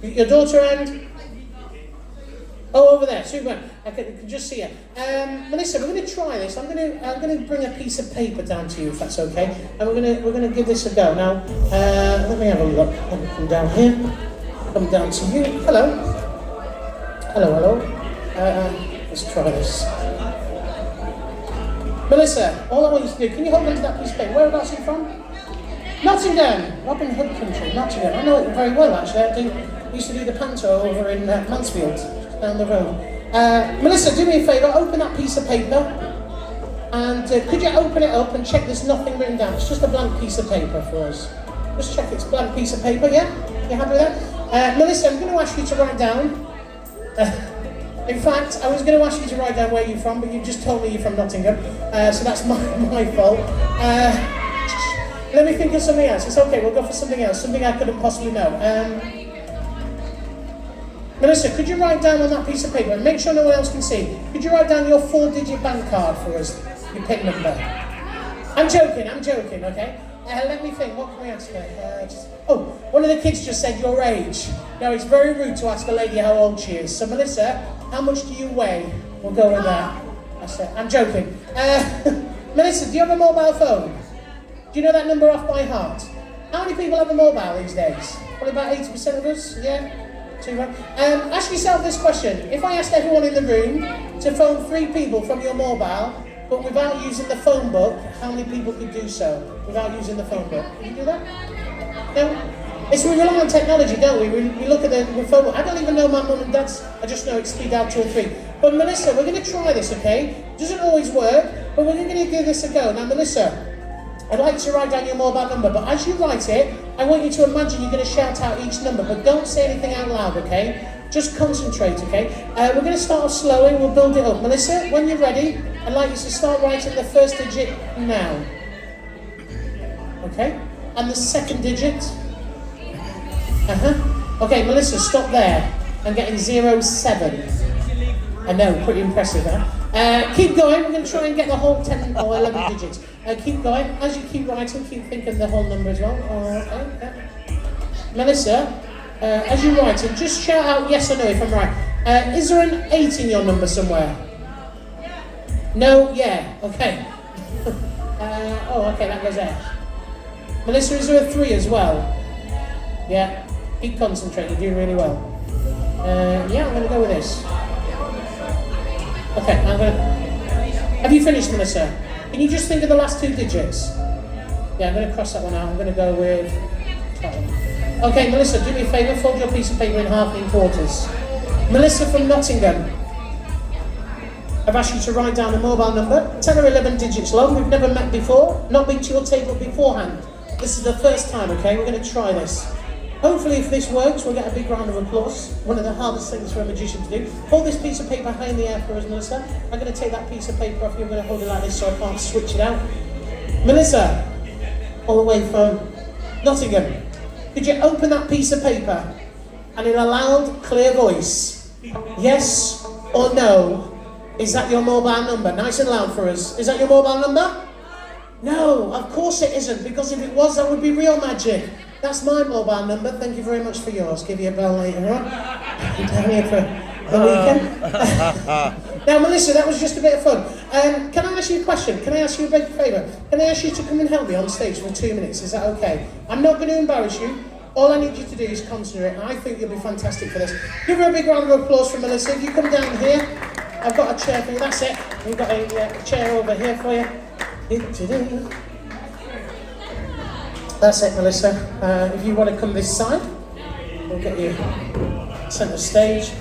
Your daughter and? Oh, over there, super. I can just see it. Melissa, we're going to try this. I'm going to bring a piece of paper down to you, if that's okay. And we're going to give this a go. Now, let me have a look. Let me come down here. Come down to you. Hello. Hello. Let's try this. Melissa, all I want you to do, can you hold onto that piece of paper? Whereabouts are you from? Nottingham, Robin Hood country, Nottingham. I know it very well, actually. I used to do the panto over in Mansfield, down the road. Melissa, do me a favour, open that piece of paper. And could you open it up and check there's nothing written down? It's just a blank piece of paper for us. Just check it's a blank piece of paper, yeah? You happy with that? Melissa, I'm going to ask you to write down. In fact, I was going to ask you to write down where you're from, but you just told me you're from Nottingham. So that's my fault. Let me think of something else. It's okay, we'll go for something else. Something I couldn't possibly know. Melissa, could you write down on that piece of paper, and make sure no one else can see, could you write down your 4-digit bank card for us? Your PIN number. I'm joking, okay? Let me think, what can we ask her? One of the kids just said your age. Now, it's very rude to ask a lady how old she is. So, Melissa, how much do you weigh? We'll go with that. That's it. I'm joking. Melissa, do you have a mobile phone? Do you know that number off by heart? How many people have a mobile these days? Probably about 80% of us, yeah? Ask yourself this question. If I asked everyone in the room to phone 3 people from your mobile, but without using the phone book, how many people could do so without using the phone book? Can you do that? No? We rely on technology, don't we? We look at the phone book. I don't even know my mum and dad's. I just know it's speed out 2 or 3. But Melissa, we're going to try this, okay? It doesn't always work, but we're going to give this a go. Now, Melissa, I'd like to write down your mobile number, but as you write it, I want you to imagine you're going to shout out each number, but don't say anything out loud, okay? Just concentrate, okay? We're going to start off slowly, we'll build it up. Melissa, when you're ready, I'd like you to start writing the first digit now. Okay? And the second digit. Okay, Melissa, stop there. I'm getting 07. I know, pretty impressive, huh? Keep going, we're going to try and get the whole 10 or 11 digits. Keep going. As you keep writing, keep thinking the whole number as well. Okay. Melissa, as you're writing, just shout out yes or no if I'm right. Is there an 8 in your number somewhere? No? Yeah. Okay. Okay, that goes there. Melissa, is there a 3 as well? Yeah. Keep concentrating, you're doing really well. Yeah, I'm going to go with this. Okay, have you finished, Melissa? Can you just think of the last 2 digits? Yeah, I'm going to cross that one out. I'm going to go with that one. Okay, Melissa, do me a favour. Fold your piece of paper in half in quarters. Melissa from Nottingham. I've asked you to write down a mobile number, 10 or 11 digits long. We've never met before. Not been to your table beforehand. This is the first time, okay? We're going to try this. Hopefully, if this works, we'll get a big round of applause. One of the hardest things for a magician to do. Hold this piece of paper high in the air for us, Melissa. I'm going to take that piece of paper off you. I'm going to hold it like this so I can't switch it out. Melissa, all the way from Nottingham, could you open that piece of paper and in a loud, clear voice, yes or no, is that your mobile number? Nice and loud for us. Is that your mobile number? No, of course it isn't, because if it was, that would be real magic. That's my mobile number. Thank you very much for yours. Give you a bell later on. I'm down here for the weekend. Now, Melissa, that was just a bit of fun. Can I ask you a question? Can I ask you a big favour? Can I ask you to come and help me on stage for 2 minutes? Is that okay? I'm not going to embarrass you. All I need you to do is concentrate, and I think you'll be fantastic for this. Give her a big round of applause for Melissa. If you come down here, I've got a chair for you. That's it. We've got a chair over here for you. That's it, Melissa. If you want to come this side, we'll get you centre stage.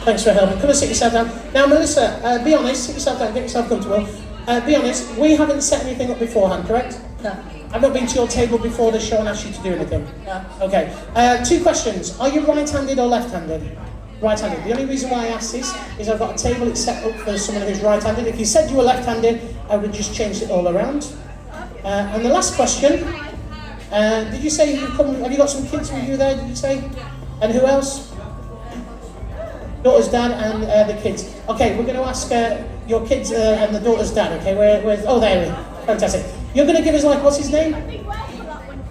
Thanks for helping. Come and sit yourself down. Now, Melissa, be honest, sit yourself down, get yourself comfortable. Be honest, we haven't set anything up beforehand, correct? No. I've not been to your table before the show and asked you to do anything. No. Okay. 2 questions. Are you right-handed or left-handed? Right-handed. The only reason why I ask this is I've got a table it's set up for someone who's right-handed. If you said you were left-handed, I would just change it all around. And the last question, did you say have you got some kids with you there, did you say? And who else? Daughter's dad and the kids. Okay, we're going to ask your kids and the daughter's dad, okay? Oh, there we go. Fantastic. You're going to give us, what's his name?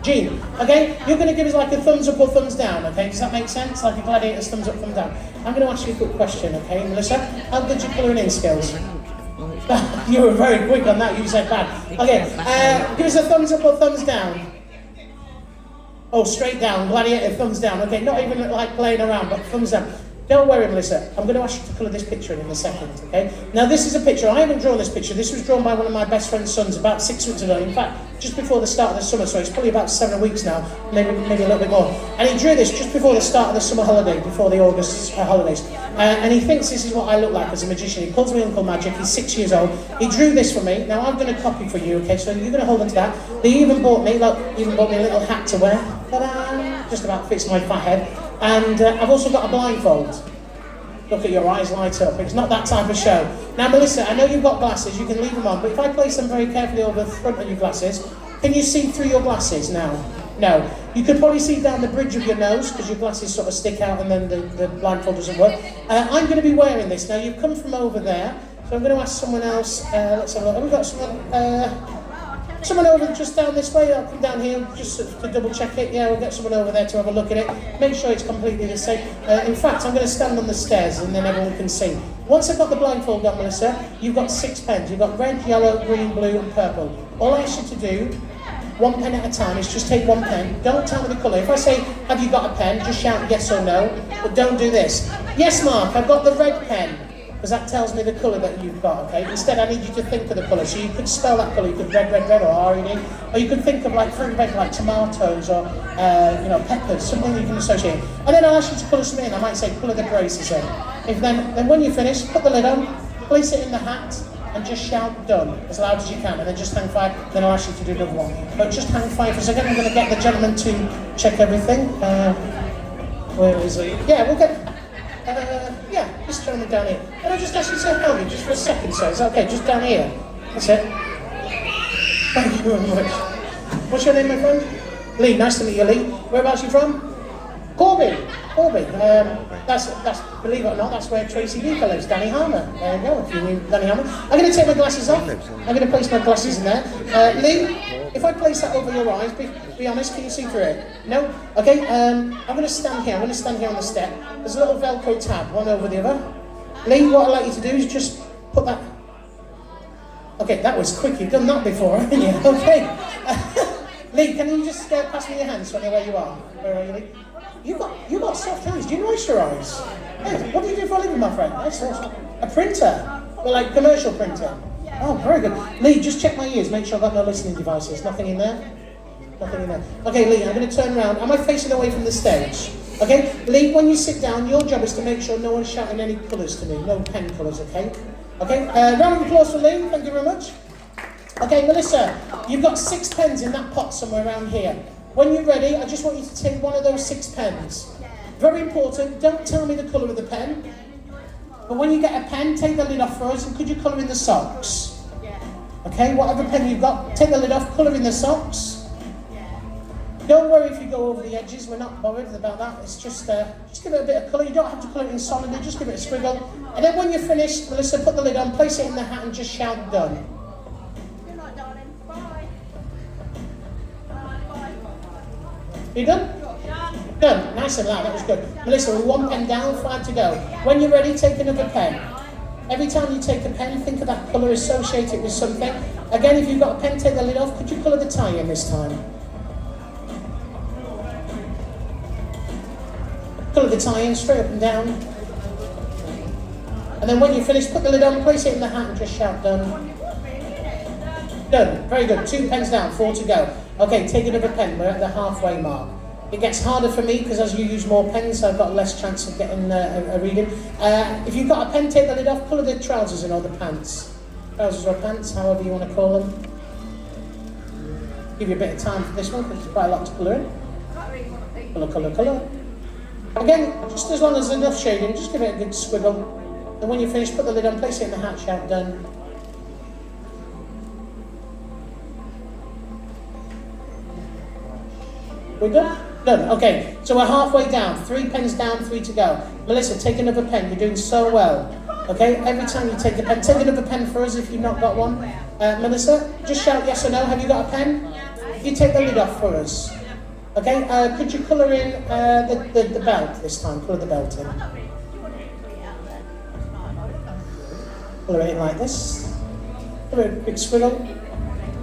Jean, okay? You're going to give us like a thumbs up or thumbs down, okay? Does that make sense? Like a gladiator's thumbs up, thumbs down. I'm going to ask you a quick question, okay, Melissa? How good your colouring in skills? You were very quick on that, you said bad. Okay, give us a thumbs up or thumbs down. Oh, straight down, gladiator, thumbs down. Okay, not even like playing around, but thumbs down. Don't worry, Melissa. I'm going to ask you to colour this picture in a second, okay? Now, this is a picture. I haven't drawn this picture. This was drawn by one of my best friend's sons about 6 weeks ago. In fact, just before the start of the summer, so it's probably about 7 weeks now, maybe a little bit more. And he drew this just before the start of the summer holiday, before the August holidays. And he thinks this is what I look like as a magician. He calls me Uncle Magic. He's 6 years old. He drew this for me. Now, I've done a copy for you, okay? So you're going to hold on to that. They even bought me, look, a little hat to wear. Ta-da! Just about fits my fat head. And I've also got a blindfold. Look at your eyes light up. It's not that type of show. Now, Melissa, I know you've got glasses. You can leave them on. But if I place them very carefully over the front of your glasses, can you see through your glasses now? No. You could probably see down the bridge of your nose because your glasses sort of stick out and then the blindfold doesn't work. I'm going to be wearing this. Now, you've come from over there. So I'm going to ask someone else. Let's have a look. Have we got someone? Someone over just down this way. I'll come down here just to double check it. Yeah, we'll get someone over there to have a look at it. Make sure it's completely the same. In fact, I'm going to stand on the stairs and then everyone can see. Once I've got the blindfold on, Melissa, you've got 6 pens. You've got red, yellow, green, blue and purple. All I ask you to do, 1 pen at a time, is just take 1 pen. Don't tell me the colour. If I say, have you got a pen, just shout yes or no. But don't do this. Yes, Mark, I've got the red pen. Because that tells me the colour that you've got, okay? Instead, I need you to think of the colour. So you could spell that colour. You could red, or R-E-D. Or you could think of like fruit and veg, like tomatoes or, peppers, something you can associate. And then I'll ask you to colour some in. I might say, colour the braces in. Then when you finish, put the lid on, place it in the hat, and just shout done as loud as you can. And then just hang 5. Then I'll ask you to do another one. But just hang 5 for a second. I'm going to get the gentleman to check everything. Where is he? Yeah, we'll get... this gentleman down here. Can I just ask you to help me just for a second, sir? Is that okay? Just down here. That's it. Thank you very much. What's your name, my friend? Lee. Nice to meet you, Lee. Whereabouts are you from? Corby. That's believe it or not, that's where Tracy Beaker lives, Danny Harmer. There you go, if you knew Danny Harmer. I'm going to take my glasses off. I'm going to place my glasses in there. Lee, if I place that over your eyes, be honest, can you see through it? No? Okay, I'm going to stand here. I'm going to stand here on the step. There's a little Velcro tab, one over the other. Lee, what I'd like you to do is just put that... Okay, that was quick. You've done that before, haven't you? Okay. Lee, can you just pass me your hands so I know where you are? Where are you, Lee? You've got soft hands. Do you moisturise? Hey, what do you do for a living, my friend? A printer? Well, like commercial printer? Oh, very good. Lee, just check my ears. Make sure I've got no listening devices. Nothing in there? Nothing in there. Okay, Lee, I'm going to turn around. Am I facing away from the stage? Okay, Lee, when you sit down, your job is to make sure no one's shouting any colours to me. No pen colours, okay? Okay, round of applause for Lee. Thank you very much. Okay, Melissa, you've got 6 pens in that pot somewhere around here. When you're ready, I just want you to take one of those 6 pens. Very important, don't tell me the colour of the pen. But when you get a pen, take the lid off for us and could you colour in the socks? Okay, whatever pen you've got, take the lid off, colour in the socks. Don't worry if you go over the edges, we're not bothered about that. It's just give it a bit of colour. You don't have to colour it in solidly, just give it a squiggle. And then when you're finished, Melissa, put the lid on, place it in the hat and just shout done. You done? Done. Nice and loud, that was good. Melissa, we're 1 pen down, 5 to go. When you're ready, take another pen. Every time you take a pen, think of that colour, associate it with something. Again, if you've got a pen, take the lid off. Could you colour the tie in this time? Colour the tie in, straight up and down. And then when you finish, put the lid on, place it in the hat and just shout done. Done. Very good. 2 pens down, 4 to go. Okay, take another pen. We're at the halfway mark. It gets harder for me because as you use more pens, I've got less chance of getting a reading. If you've got a pen, take the lid off, colour the trousers in or the pants. Trousers or pants, however you want to call them. Give you a bit of time for this one because there's quite a lot to colour in. Colour, colour, colour. Again, just as long as there's enough shading, just give it a good squiggle. And when you finish, put the lid on, place it in the hat, shout done. We're done? Done. Okay, so we're halfway down. 3 pens down, 3 to go. Melissa, take another pen. You're doing so well. Okay, every time you take a pen, take another pen for us if you've not got one. Melissa, just shout yes or no. Have you got a pen? if you take the lid off for us. Okay, could you colour in the belt this time? Colour the belt in. Colour it in like this. Give it a big squiggle.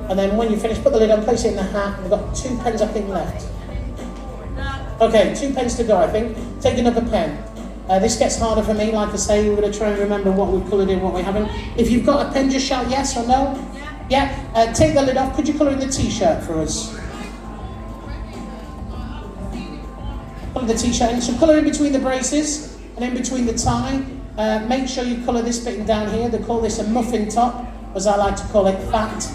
And then when you finish, put the lid on, place it in the hat. We've got 2 pens, I think, left. Okay, 2 pens to go, I think. Take another pen. This gets harder for me, like I say, we're going to try and remember what we've coloured in, what we haven't. If you've got a pen, just shout yes or no. Yeah, take the lid off. Could you colour in the t-shirt for us? Colour the t-shirt in. So colour in between the braces and in between the tie. Make sure you colour this bit down here. They call this a muffin top, as I like to call it, fat.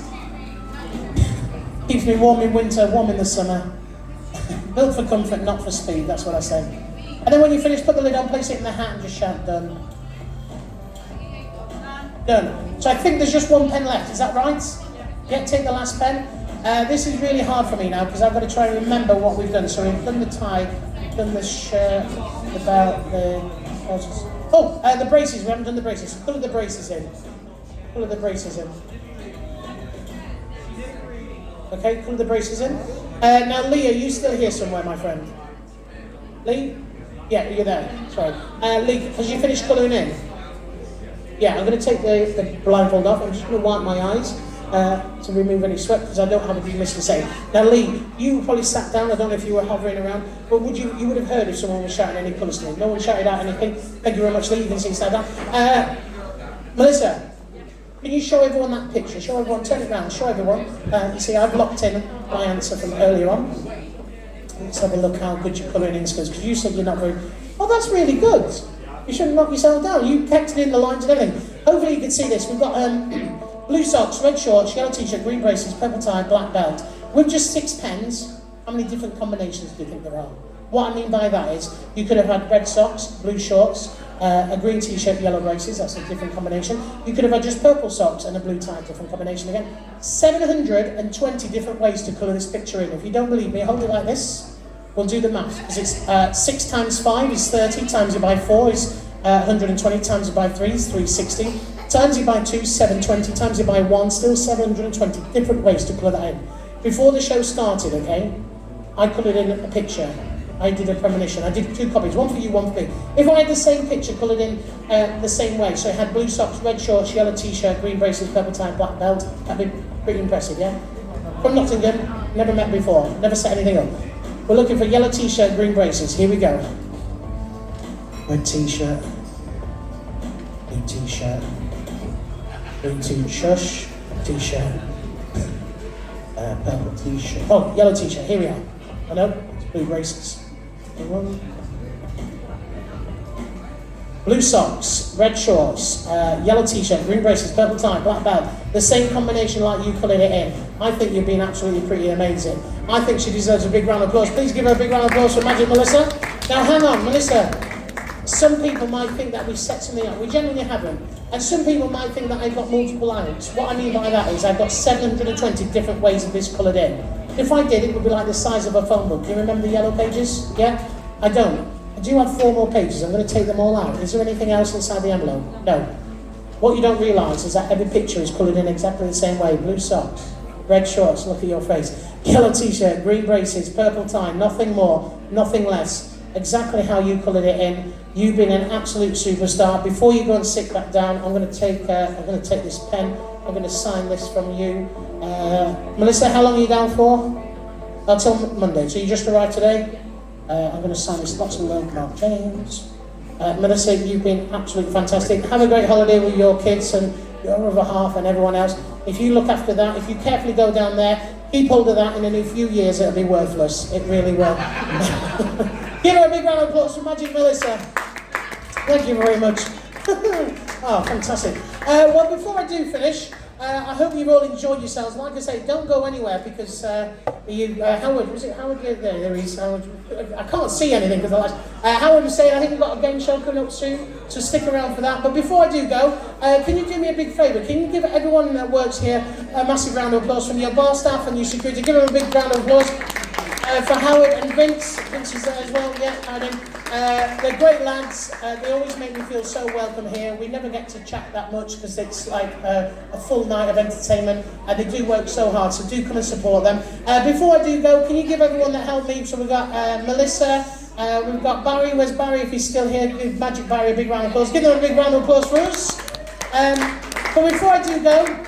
Keeps me warm in winter, warm in the summer. Built for comfort, not for speed, that's what I say. And then when you finish, put the lid on, place it in the hat and just shout done. Done. So I think there's just 1 pen left, is that right? Yeah, take the last pen. This is really hard for me now because I've got to try and remember what we've done. So we've done the tie, done the shirt, the belt, the braces. We haven't done the braces. Colour the braces in. Colour the braces in. Okay, colour the braces in. Now, Lee, are you still here somewhere, my friend? Lee? Yeah, you're there. Sorry. Lee, has you finished colouring in? Yeah, I'm going to take the blindfold off. I'm just going to wipe my eyes to remove any sweat because I don't have anything to say. Now, Lee, you probably sat down. I don't know if you were hovering around, but you would have heard if someone was shouting any colours to me. No one shouted out anything. Thank you very much, Lee. You can see sat down. Melissa, can you show everyone that picture? Show everyone, turn it around, show everyone. You see, I've locked in my answer from earlier on. Let's have a look how good your colouring in skills, because you said you're not very... Oh, that's really good. You shouldn't knock yourself down. You kept it in the lines and everything. Hopefully you can see this. We've got blue socks, red shorts, yellow t-shirt, green braces, purple tie, black belt. With just 6 pens, how many different combinations do you think there are? What I mean by that is, you could have had red socks, blue shorts, a green t-shirt, yellow braces, that's a different combination. You could have had just purple socks and a blue tie, different combination again. 720 different ways to colour this picture in. If you don't believe me, hold it like this. We'll do the math, because it's 6 times 5 is 30, times it by 4 is 120, times it by 3 is 360, times it by 2 is 720, times it by 1, still 720 different ways to colour that in. Before the show started, okay, I coloured in a picture. I did a premonition. I did 2 copies, one for you, one for me. If I had the same picture coloured in the same way, so it had blue socks, red shorts, yellow t-shirt, green braces, purple tie, black belt, that'd be pretty impressive, yeah? From Nottingham, never met before, never set anything up. We're looking for yellow t-shirt, green braces. Here we go. Red t-shirt, blue t-shirt, green t-shirt, t-shirt, purple t-shirt. Oh, yellow t-shirt. Here we are. I know. It's blue braces. Blue socks, red shorts, yellow t-shirt, green braces, purple tie, black belt. The same combination like you coloured it in. I think you've been absolutely pretty amazing. I think she deserves a big round of applause. Please give her a big round of applause for Magic Melissa. Now hang on, Melissa. Some people might think that we set something up. We genuinely haven't. And some people might think that I've got multiple outs. What I mean by that is I've got 720 different ways of this coloured in. If I did, it would be like the size of a phone book. Do you remember the yellow pages? Yeah? I don't. I do have 4 more pages. I'm going to take them all out. Is there anything else inside the envelope? No. What you don't realise is that every picture is coloured in exactly the same way. Blue socks, red shorts, look at your face. Yellow t-shirt, green braces, purple tie, nothing more, nothing less. Exactly how you coloured it in. You've been an absolute superstar. Before you go and sit back down, I'm going to take this pen. I'm going to sign this from you. Melissa, how long are you down for? Until Monday. So you just arrived today? I'm going to sign this. Lots of love, Mark James. Melissa, you've been absolutely fantastic. Have a great holiday with your kids and your other half and everyone else. If you look after that, if you carefully go down there, keep hold of that, and in a few years it'll be worthless. It really will. Give her a big round of applause for Magic Melissa. Thank you very much. Oh, fantastic. Well, before I do finish, I hope you've all enjoyed yourselves. Like I say, don't go anywhere because Howard, was it Howard? Yeah, there he is. Howard. I can't see anything because the lights. Howard was saying, I think we've got a game show coming up soon, so stick around for that. But before I do go, can you do me a big favour? Can you give everyone that works here a massive round of applause from your bar staff and your security? Give them a big round of applause. For Howard and Vince. Vince is there as well, yeah, Howard. They're great lads. They always make me feel so welcome here. We never get to chat that much because it's like a full night of entertainment, and they do work so hard, so do come and support them. Before I do go, can you give everyone that helped me? So we've got Melissa, we've got Barry. Where's Barry? If he's still here, give Magic Barry a big round of applause. Give them a big round of applause for us. But before I do go,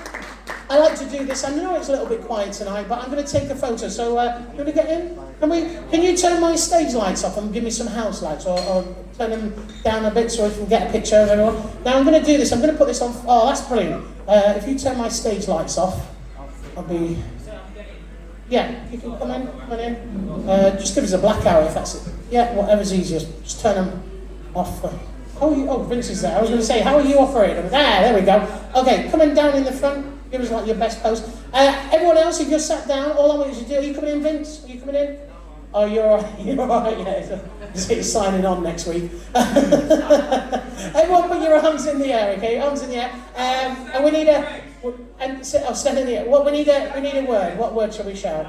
I like to do this. I know it's a little bit quiet tonight, but I'm going to take a photo. So, can we get in? Can you turn my stage lights off and give me some house lights, or turn them down a bit so we can get a picture of everyone? Now I'm going to do this. I'm going to put this on. Oh, that's brilliant. If you turn my stage lights off, I'll be. Yeah, you can come in. Just give us a black hour if that's it. Yeah, whatever's easiest. Just turn them off. How are you? Oh, Vince is there. I was going to say, how are you operating them? There we go. Okay, come in down in the front. Give us like your best pose. Everyone else, if you're sat down, all I want you to do, are you coming in, Vince? Are you coming in? Oh, you're all right. You're all right, yeah. He's signing on next week. Everyone put your arms in the air, okay? Arms in the air. And we need stand in the air. We need a word. What word shall we shout?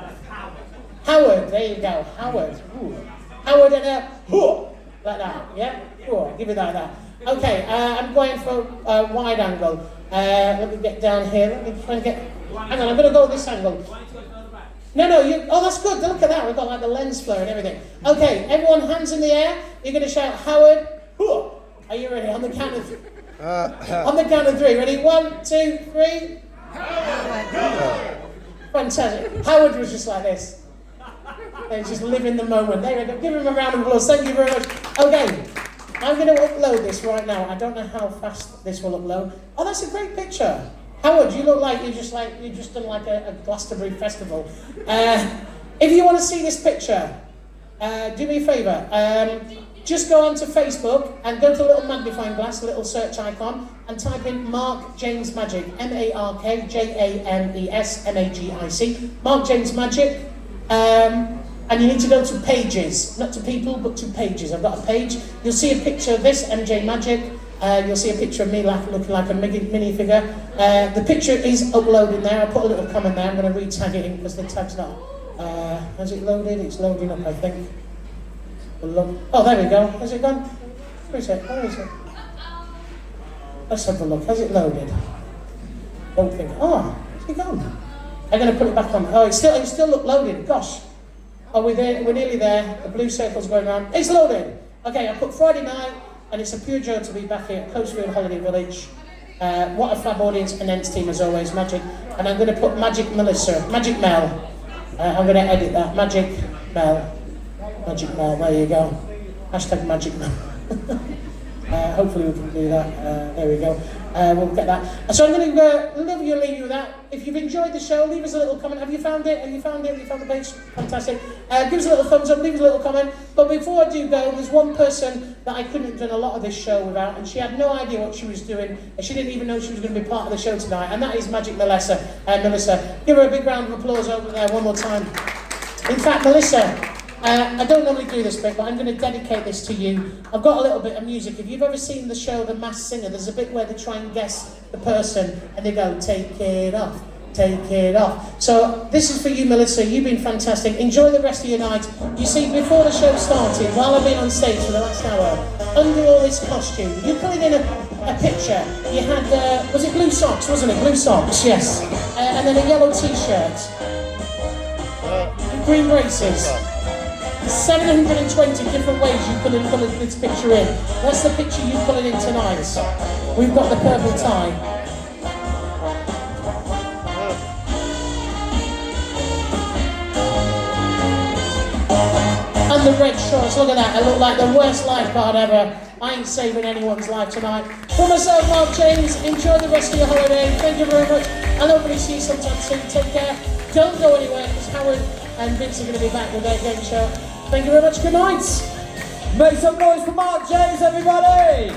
Howard. There you go. Howard. Ooh. Howard and a hoo. Like that, yeah? Ooh, give it like that. Okay, I'm going for a wide angle. Let me get down here. Let me try and get. Hang on, I'm going to go this angle. No, oh, that's good. Look at that. We've got like the lens flare and everything. Okay, everyone, hands in the air. You're going to shout Howard. Hoo. Are you ready? On the count of on the count of 3. Ready? 1, 2, 3. Howard. Fantastic. Howard was just like this. They just live in the moment. There we go. Give him a round of applause. Thank you very much. Okay. I'm going to upload this right now. I don't know how fast this will upload. Oh, that's a great picture. Howard, you look like you just done like a Glastonbury festival. If you want to see this picture, do me a favour. Just go onto Facebook and go to a little magnifying glass, a little search icon, and type in Mark James Magic. MarkJames Magic. Mark James Magic. And you need to go to pages, not to people, but to pages. I've got a page. You'll see a picture of this, MJ Magic. You'll see a picture of me looking like a minifigure. The picture is uploaded there. I put a little comment there. I'm going to re-tag it in because the tag's not. Has it loaded? It's loading up, I think. Oh, there we go. Has it gone? Where is it? Let's have a look. Has it loaded? Don't think. Oh, has it gone? I'm going to put it back on. Oh, it's still loaded. Gosh. Oh, we're nearly there. The blue circle's going around. It's loaded. Okay, I put Friday night, and it's a pure joy to be back here at Coastfields Holiday Village. What a fab audience and Ents team as always, Magic. And I'm going to put Magic Mel. I'm going to edit that. Magic Mel. There you go. Hashtag Magic Mel. Hopefully we can do that. There we go. We'll get that. So I'm going to leave you with that. If you've enjoyed the show, leave us a little comment. Have you found it? Have you found the page? Fantastic. Give us a little thumbs up, leave us a little comment. But before I do go, there's one person that I couldn't have done a lot of this show without, and she had no idea what she was doing, and she didn't even know she was going to be part of the show tonight, and that is Magic Melissa. Melissa, give her a big round of applause over there one more time. In fact, Melissa, I don't normally do this bit, but I'm going to dedicate this to you. I've got a little bit of music. If you've ever seen the show The Masked Singer, there's a bit where they try and guess the person, and they go, take it off, take it off. So this is for you, Melissa. You've been fantastic. Enjoy the rest of your night. You see, before the show started, while I've been on stage for the last hour, under all this costume, you put it in a picture. You had, was it blue socks, wasn't it? Blue socks, yes. And then a yellow t-shirt. Green braces. 720 different ways you could have coloured this picture in. That's the picture you coloured in tonight. We've got the purple tie. And the red shorts, look at that. I look like the worst lifeguard ever. I ain't saving anyone's life tonight. For myself, Mark James, enjoy the rest of your holiday. Thank you very much. And hopefully see you sometime soon. Take care. Don't go anywhere because Howard and Vince are going to be back with their game show. Thank you very much. Good night. Make some noise for Mark James, everybody.